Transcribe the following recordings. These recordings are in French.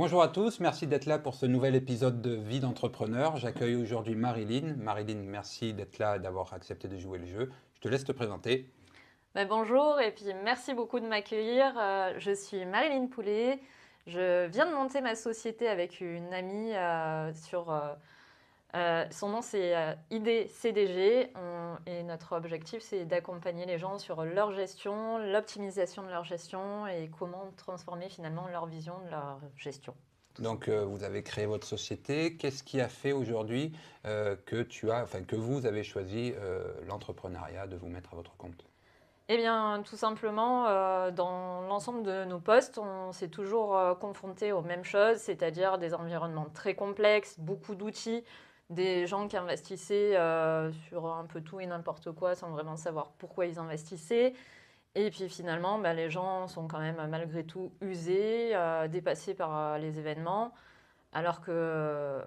Bonjour à tous, merci d'être là pour ce nouvel épisode de Vie d'entrepreneur. J'accueille aujourd'hui Marilyn. Marilyn, merci d'être là et d'avoir accepté de jouer le jeu. Je te laisse te présenter. Bonjour et puis merci beaucoup de m'accueillir. Je suis Marilyn Poulet. Je viens de monter ma société avec une amie son nom c'est ID CDG et notre objectif c'est d'accompagner les gens sur leur gestion, l'optimisation de leur gestion et comment transformer finalement leur vision de leur gestion. Tout Donc, simplement. vous avez créé votre société. Qu'est-ce qui a fait aujourd'hui que vous avez choisi l'entrepreneuriat, de vous mettre à votre compte? Eh bien, tout simplement, dans l'ensemble de nos postes, on s'est toujours confronté aux mêmes choses, c'est-à-dire des environnements très complexes, beaucoup d'outils, des gens qui investissaient sur un peu tout et n'importe quoi sans vraiment savoir pourquoi ils investissaient. Et puis finalement, les gens sont quand même malgré tout usés, dépassés par les événements, alors que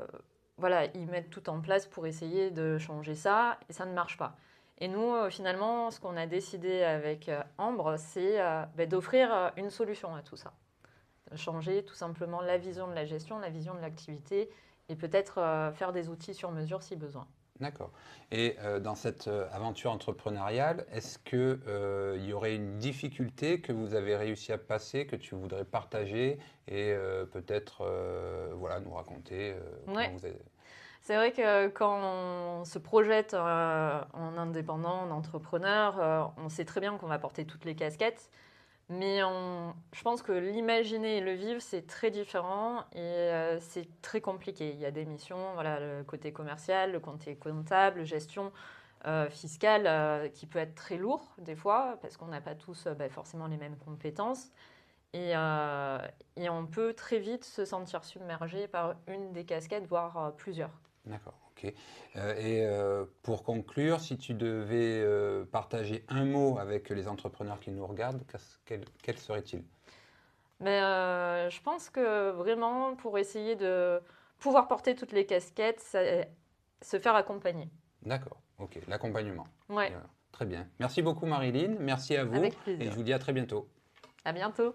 voilà, ils mettent tout en place pour essayer de changer ça et ça ne marche pas. Et nous, finalement, ce qu'on a décidé avec Ambre, c'est d'offrir une solution à tout ça. De changer tout simplement la vision de la gestion, la vision de l'activité et peut-être faire des outils sur mesure si besoin. D'accord. Et dans cette aventure entrepreneuriale, est-ce que, il y aurait une difficulté que vous avez réussi à passer, que tu voudrais partager et peut-être voilà, nous raconter comment Ouais, vous avez... c'est vrai que quand on se projette en indépendant, en entrepreneur, on sait très bien qu'on va porter toutes les casquettes. Mais je pense que l'imaginer et le vivre, c'est très différent et c'est très compliqué. Il y a des missions, voilà, le côté commercial, le côté comptable, gestion fiscale, qui peut être très lourd des fois, parce qu'on n'a pas tous forcément les mêmes compétences. Et, euh, et on peut très vite se sentir submergé par une des casquettes, voire plusieurs. D'accord, ok. Pour conclure, si tu devais partager un mot avec les entrepreneurs qui nous regardent, quel serait-il? Mais je pense que vraiment, pour essayer de pouvoir porter toutes les casquettes, se faire accompagner. D'accord, ok, l'accompagnement. Ouais, Voilà. Très bien. Merci beaucoup Marilyn, merci à vous avec et je plaisir. vous dis à très bientôt. À bientôt.